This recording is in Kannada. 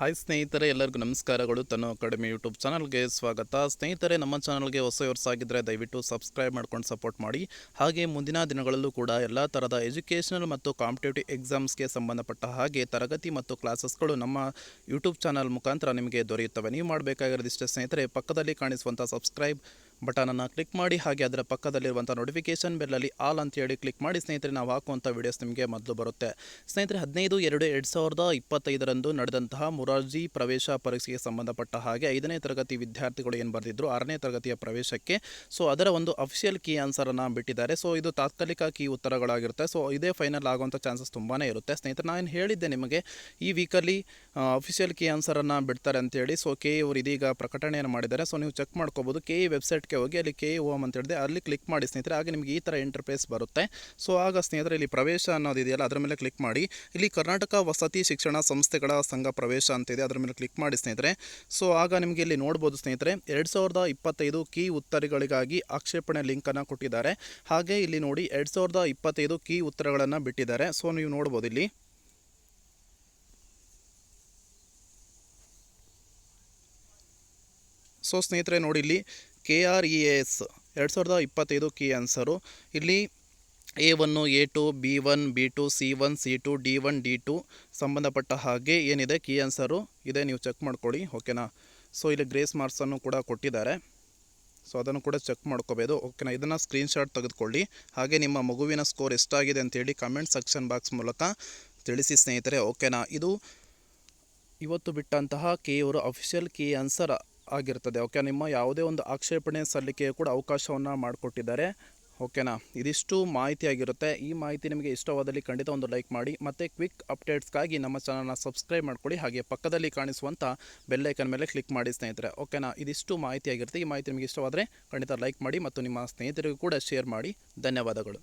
ಹಾಯ್ ಸ್ನೇಹಿತರೆ, ಎಲ್ಲರಿಗೂ ನಮಸ್ಕಾರಗಳು. ತನು ಅಕಾಡೆಮಿ ಯೂಟ್ಯೂಬ್ ಚಾನಲ್ಗೆ ಸ್ವಾಗತ. ಸ್ನೇಹಿತರೆ, ನಮ್ಮ ಚಾನಲ್ಗೆ ಹೊಸವರ್ಸಾಗಿದ್ದರೆ ದಯವಿಟ್ಟು ಸಬ್ಸ್ಕ್ರೈಬ್ ಮಾಡ್ಕೊಂಡು ಸಪೋರ್ಟ್ ಮಾಡಿ. ಹಾಗೆ ಮುಂದಿನ ದಿನಗಳಲ್ಲೂ ಕೂಡ ಎಲ್ಲ ಥರದ ಎಜುಕೇಷನಲ್ ಮತ್ತು ಕಾಂಪಿಟೇಟಿವ್ ಎಕ್ಸಾಮ್ಸ್ಗೆ ಸಂಬಂಧಪಟ್ಟ ಹಾಗೆ ತರಗತಿ ಮತ್ತು ಕ್ಲಾಸಸ್ಗಳು ನಮ್ಮ ಯೂಟ್ಯೂಬ್ ಚಾನಲ್ ಮುಖಾಂತರ ನಿಮಗೆ ದೊರೆಯುತ್ತವೆ. ನೀವು ಮಾಡಬೇಕಾಗಿರೋದಿಷ್ಟೇ ಸ್ನೇಹಿತರೆ, ಪಕ್ಕದಲ್ಲಿ ಕಾಣಿಸುವಂಥ ಸಬ್ಸ್ಕ್ರೈಬ್ ಬಟನನ್ನು ಕ್ಲಿಕ್ ಮಾಡಿ, ಹಾಗೆ ಅದರ ಪಕ್ಕದಲ್ಲಿರುವಂಥ ನೋಟಿಫಿಕೇಷನ್ ಬೆಲ್ಲಲ್ಲಿ ಆಲ್ ಅಂತೇಳಿ ಕ್ಲಿಕ್ ಮಾಡಿ ಸ್ನೇಹಿತರೆ. ನಾವು ಹಾಕುವಂಥ ವೀಡಿಯೋಸ್ ನಿಮಗೆ ಮೊದಲು ಬರುತ್ತೆ. ಸ್ನೇಹಿತರೆ, 15/2/2025 ನಡೆದಂತಹ ಮೊರಾರ್ಜಿ ಪ್ರವೇಶ ಪರೀಕ್ಷೆಗೆ ಸಂಬಂಧಪಟ್ಟ ಹಾಗೆ 5ನೇ ತರಗತಿ ವಿದ್ಯಾರ್ಥಿಗಳು ಏನು ಬರೆದಿದ್ರು 6ನೇ ತರಗತಿಯ ಪ್ರವೇಶಕ್ಕೆ, ಸೊ ಅದರ ಒಂದು ಅಫಿಷಿಯಲ್ ಕೀ ಆನ್ಸರನ್ನು ಬಿಟ್ಟಿದ್ದಾರೆ. ಸೊ ಇದು ತಾತ್ಕಾಲಿಕ ಕೀ ಉತ್ತರಗಳಾಗಿರುತ್ತೆ. ಸೊ ಇದೇ ಫೈನಲ್ ಆಗುವಂಥ ಚಾನ್ಸಸ್ ತುಂಬಾ ಇರುತ್ತೆ ಸ್ನೇಹಿತರೆ. ನಾನು ಹೇಳಿದ್ದೆ ನಿಮಗೆ ಈ ವೀಕಲ್ಲಿ ಅಫಿಷಿಯಲ್ ಕೀ ಆನ್ಸರನ್ನು ಬಿಡ್ತಾರೆ ಅಂತೇಳಿ. ಸೊ ಕೆ ಇವರು ಇದೀಗ ಪ್ರಕಟಣೆಯನ್ನು ಮಾಡಿದ್ದಾರೆ. ಸೊ ನೀವು ಚೆಕ್ ಮಾಡ್ಕೋಬೋದು. ಕೆ ಇ ವೆಬ್ಸೈಟ್ಗೆ ಹೋಗಿ ಅಲ್ಲಿ ಕೆ ಇ ಹೋಮ್ ಅಂತ ಹೇಳಿದೆ, ಅಲ್ಲಿ ಕ್ಲಿಕ್ ಮಾಡಿ ಸ್ನೇಹಿತರೆ. ಹಾಗೆ ನಿಮಗೆ ಈ ಥರ ಇಂಟರ್ಫೇಸ್ ಬರುತ್ತೆ. ಸೊ ಆಗ ಸ್ನೇಹಿತರೆ, ಇಲ್ಲಿ ಪ್ರವೇಶ ಅನ್ನೋದಿದೆಯಲ್ಲ ಅದರ ಮೇಲೆ ಕ್ಲಿಕ್ ಮಾಡಿ. ಇಲ್ಲಿ ಕರ್ನಾಟಕ ವಸತಿ ಶಿಕ್ಷಣ ಸಂಸ್ಥೆಗಳ ಸಂಘ ಪ್ರವೇಶ ಅಂತಿದೆ, ಅದರ ಮೇಲೆ ಕ್ಲಿಕ್ ಮಾಡಿ ಸ್ನೇಹಿತರೆ. ಸೊ ಆಗ ನಿಮಗೆ ಇಲ್ಲಿ ನೋಡ್ಬೋದು ಸ್ನೇಹಿತರೆ, 2025 ಕೀ ಉತ್ತರಗಳಿಗಾಗಿ ಆಕ್ಷೇಪಣೆ ಲಿಂಕನ್ನು ಕೊಟ್ಟಿದ್ದಾರೆ. ಹಾಗೆ ಇಲ್ಲಿ ನೋಡಿ 2025 ಕೀ ಉತ್ತರಗಳನ್ನು ಬಿಟ್ಟಿದ್ದಾರೆ. ಸೊ ನೀವು ನೋಡ್ಬೋದು ಇಲ್ಲಿ. ಸೊ ಸ್ನೇಹಿತರೆ ನೋಡಿ, ಇಲ್ಲಿ KRES 2025 ಕೀ ಆನ್ಸರು. ಇಲ್ಲಿ A1, A2, B1, B2, C1, C2, D1, D2 ಸಂಬಂಧಪಟ್ಟ ಹಾಗೆ ಏನಿದೆ ಕೀ ಆನ್ಸರು ಇದೆ, ನೀವು ಚೆಕ್ ಮಾಡ್ಕೊಳ್ಳಿ. ಓಕೆನಾ. ಸೊ ಇಲ್ಲಿ ಗ್ರೇಸ್ ಮಾರ್ಕ್ಸನ್ನು ಕೂಡ ಕೊಟ್ಟಿದ್ದಾರೆ. ಸೊ ಅದನ್ನು ಕೂಡ ಚೆಕ್ ಮಾಡ್ಕೋಬೋದು. ಓಕೆನಾ. ಇದನ್ನು ಸ್ಕ್ರೀನ್ಶಾಟ್ ತೆಗೆದುಕೊಳ್ಳಿ. ಹಾಗೆ ನಿಮ್ಮ ಮಗುವಿನ ಸ್ಕೋರ್ ಎಷ್ಟಾಗಿದೆ ಅಂತೇಳಿ ಕಮೆಂಟ್ ಸೆಕ್ಷನ್ ಬಾಕ್ಸ್ ಮೂಲಕ ತಿಳಿಸಿ ಸ್ನೇಹಿತರೆ. ಓಕೆನಾ. ಇದು ಇವತ್ತು ಬಿಟ್ಟಂತಹ ಕೆ ಇವರು ಅಫಿಷಿಯಲ್ ಕೀ ಆನ್ಸರ್ ಆಗಿರ್ತದೆ. ಓಕೆ, ನಿಮ್ಮ ಯಾವುದೇ ಒಂದು ಆಕ್ಷೇಪಣೆ ಸಲ್ಲಿಕೆ ಕೂಡ ಅವಕಾಶವನ್ನು ಮಾಡಿಕೊಟ್ಟಿದ್ದಾರೆ. ಓಕೆನಾ. ಇದಿಷ್ಟು ಮಾಹಿತಿ ಆಗಿರುತ್ತೆ. ಈ ಮಾಹಿತಿ ನಿಮಗೆ ಇಷ್ಟವಾದಲ್ಲಿ ಖಂಡಿತ ಒಂದು ಲೈಕ್ ಮಾಡಿ. ಮತ್ತು ಕ್ವಿಕ್ ಅಪ್ಡೇಟ್ಸ್ಗಾಗಿ ನಮ್ಮ ಚಾನಲ್ನ ಸಬ್ಸ್ಕ್ರೈಬ್ ಮಾಡ್ಕೊಳ್ಳಿ. ಹಾಗೆ ಪಕ್ಕದಲ್ಲಿ ಕಾಣಿಸುವಂಥ ಬೆಲ್ಲೈಕನ್ ಮೇಲೆ ಕ್ಲಿಕ್ ಮಾಡಿ ಸ್ನೇಹಿತರೆ. ಓಕೆನಾ. ಇದಿಷ್ಟು ಮಾಹಿತಿ ಆಗಿರುತ್ತೆ. ಈ ಮಾಹಿತಿ ನಿಮಗೆ ಇಷ್ಟವಾದರೆ ಖಂಡಿತ ಲೈಕ್ ಮಾಡಿ ಮತ್ತು ನಿಮ್ಮ ಸ್ನೇಹಿತರಿಗೂ ಕೂಡ ಶೇರ್ ಮಾಡಿ. ಧನ್ಯವಾದಗಳು.